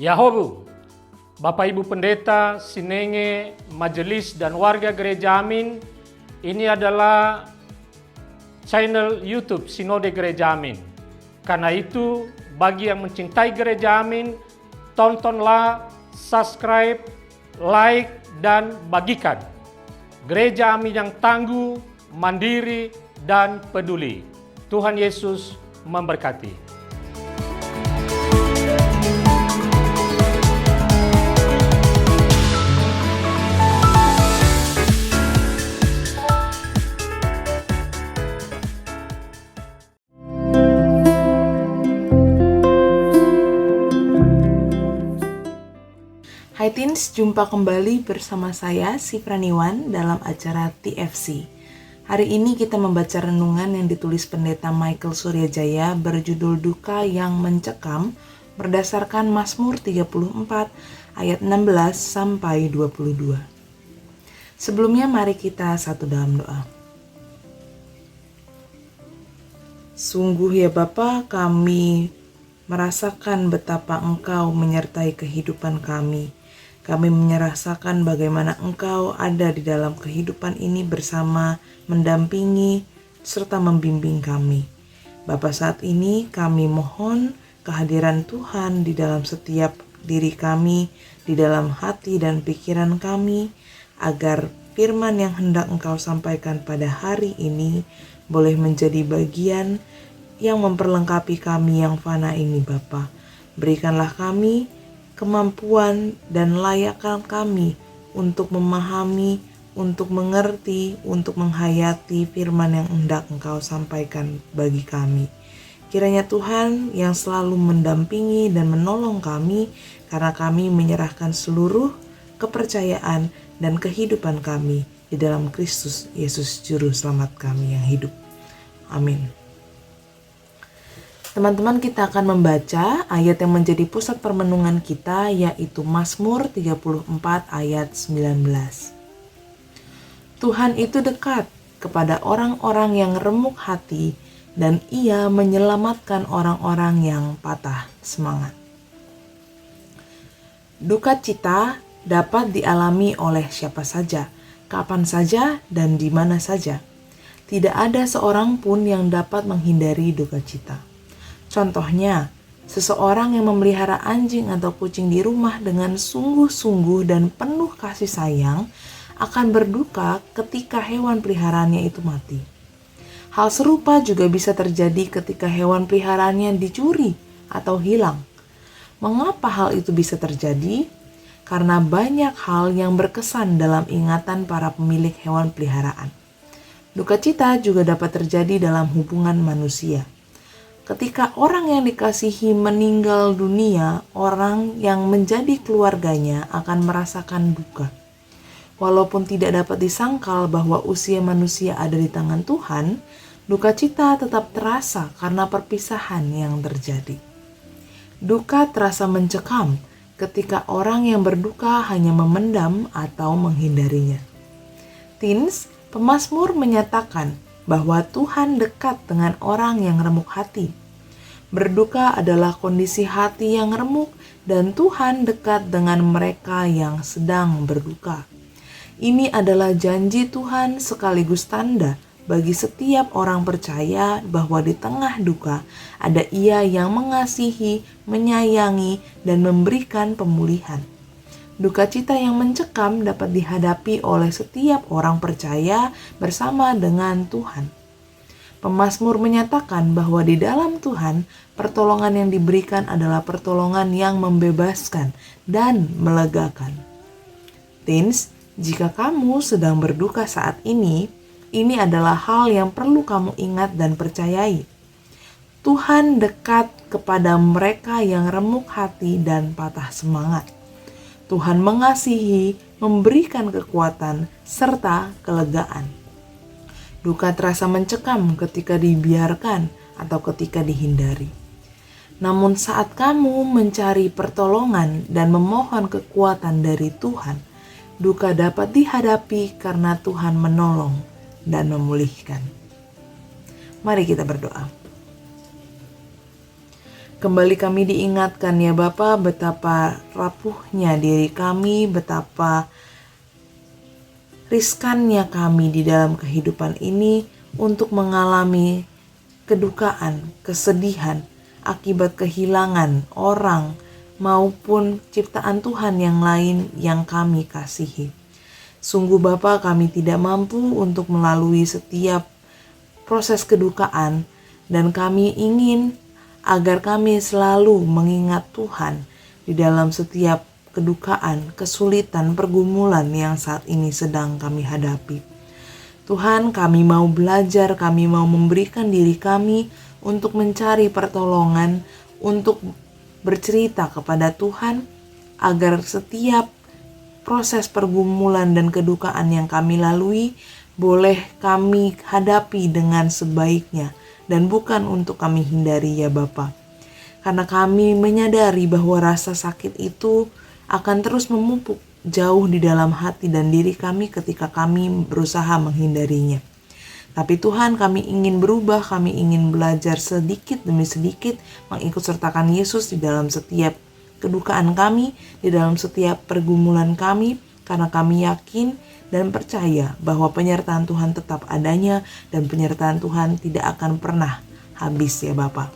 Yahobu, Bapak Ibu Pendeta, Sinenge, Majelis dan warga Gereja Amin, ini adalah channel YouTube Sinode Gereja Amin. Karena itu, bagi yang mencintai Gereja Amin, tontonlah, subscribe, like, dan bagikan. Gereja Amin yang tangguh, mandiri, dan peduli. Tuhan Yesus memberkati. Hai Teens, jumpa kembali bersama saya, Si Praniwan, dalam acara TFC. Hari ini kita membaca renungan yang ditulis Pendeta Michael Suryajaya berjudul Duka yang Mencekam berdasarkan Mazmur 34 ayat 16 sampai 22. Sebelumnya mari kita satu dalam doa. Sungguh ya Bapa, kami merasakan betapa Engkau menyertai kehidupan kami. Kami merasakan bagaimana Engkau ada di dalam kehidupan ini bersama, mendampingi, serta membimbing kami. Bapa, saat ini kami mohon kehadiran Tuhan di dalam setiap diri kami, di dalam hati dan pikiran kami, agar firman yang hendak Engkau sampaikan pada hari ini boleh menjadi bagian yang memperlengkapi kami yang fana ini, Bapa. Berikanlah kami kemampuan dan layakkan kami untuk memahami, untuk mengerti, untuk menghayati firman yang hendak Engkau sampaikan bagi kami. Kiranya Tuhan yang selalu mendampingi dan menolong kami, karena kami menyerahkan seluruh kepercayaan dan kehidupan kami di dalam Kristus Yesus Juru Selamat kami yang hidup. Amin. Teman-teman, kita akan membaca ayat yang menjadi pusat permenungan kita, yaitu Mazmur 34 ayat 19. Tuhan itu dekat kepada orang-orang yang remuk hati, dan Ia menyelamatkan orang-orang yang patah semangat. Duka cita dapat dialami oleh siapa saja, kapan saja, dan di mana saja. Tidak ada seorang pun yang dapat menghindari duka cita. Contohnya, seseorang yang memelihara anjing atau kucing di rumah dengan sungguh-sungguh dan penuh kasih sayang akan berduka ketika hewan peliharaannya itu mati. Hal serupa juga bisa terjadi ketika hewan peliharaannya dicuri atau hilang. Mengapa hal itu bisa terjadi? Karena banyak hal yang berkesan dalam ingatan para pemilik hewan peliharaan. Duka cita juga dapat terjadi dalam hubungan manusia. Ketika orang yang dikasihi meninggal dunia, orang yang menjadi keluarganya akan merasakan duka. Walaupun tidak dapat disangkal bahwa usia manusia ada di tangan Tuhan, duka cita tetap terasa karena perpisahan yang terjadi. Duka terasa mencekam ketika orang yang berduka hanya memendam atau menghindarinya. Teens, pemazmur menyatakan bahwa Tuhan dekat dengan orang yang remuk hati. Berduka adalah kondisi hati yang remuk, dan Tuhan dekat dengan mereka yang sedang berduka. Ini adalah janji Tuhan sekaligus tanda bagi setiap orang percaya bahwa di tengah duka ada Ia yang mengasihi, menyayangi, dan memberikan pemulihan. Duka cita yang mencekam dapat dihadapi oleh setiap orang percaya bersama dengan Tuhan. Pemazmur menyatakan bahwa di dalam Tuhan, pertolongan yang diberikan adalah pertolongan yang membebaskan dan melegakan. Teens, jika kamu sedang berduka saat ini adalah hal yang perlu kamu ingat dan percayai. Tuhan dekat kepada mereka yang remuk hati dan patah semangat. Tuhan mengasihi, memberikan kekuatan, serta kelegaan. Duka terasa mencekam ketika dibiarkan atau ketika dihindari. Namun saat kamu mencari pertolongan dan memohon kekuatan dari Tuhan, duka dapat dihadapi karena Tuhan menolong dan memulihkan. Mari kita berdoa. Kembali kami diingatkan ya Bapa, betapa rapuhnya diri kami, betapa riskannya kami di dalam kehidupan ini untuk mengalami kedukaan, kesedihan akibat kehilangan orang maupun ciptaan Tuhan yang lain yang kami kasihi. Sungguh Bapa, kami tidak mampu untuk melalui setiap proses kedukaan, dan kami ingin agar kami selalu mengingat Tuhan di dalam setiap kedukaan, kesulitan, pergumulan yang saat ini sedang kami hadapi. Tuhan, kami mau belajar, kami mau memberikan diri kami untuk mencari pertolongan, untuk bercerita kepada Tuhan, agar setiap proses pergumulan dan kedukaan yang kami lalui boleh kami hadapi dengan sebaiknya, dan bukan untuk kami hindari ya Bapa. Karena kami menyadari bahwa rasa sakit itu akan terus memupuk jauh di dalam hati dan diri kami ketika kami berusaha menghindarinya. Tapi Tuhan, kami ingin berubah, kami ingin belajar sedikit demi sedikit mengikut sertakan Yesus di dalam setiap kedukaan kami, di dalam setiap pergumulan kami, karena kami yakin dan percaya bahwa penyertaan Tuhan tetap adanya dan penyertaan Tuhan tidak akan pernah habis ya Bapa.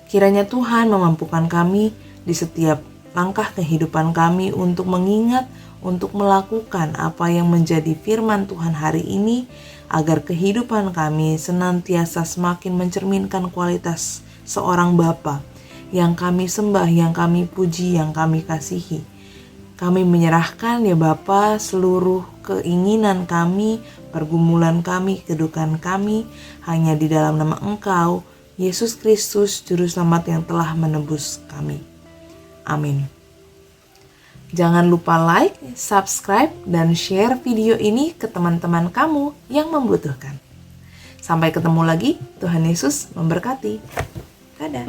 Kiranya Tuhan memampukan kami di setiap langkah kehidupan kami untuk mengingat, untuk melakukan apa yang menjadi firman Tuhan hari ini, agar kehidupan kami senantiasa semakin mencerminkan kualitas seorang Bapa yang kami sembah, yang kami puji, yang kami kasihi. Kami menyerahkan ya Bapa seluruh keinginan kami, pergumulan kami, kedukaan kami hanya di dalam nama Engkau, Yesus Kristus, Juru Selamat yang telah menebus kami. Amin. Jangan lupa like, subscribe, dan share video ini ke teman-teman kamu yang membutuhkan. Sampai ketemu lagi, Tuhan Yesus memberkati. Dadah.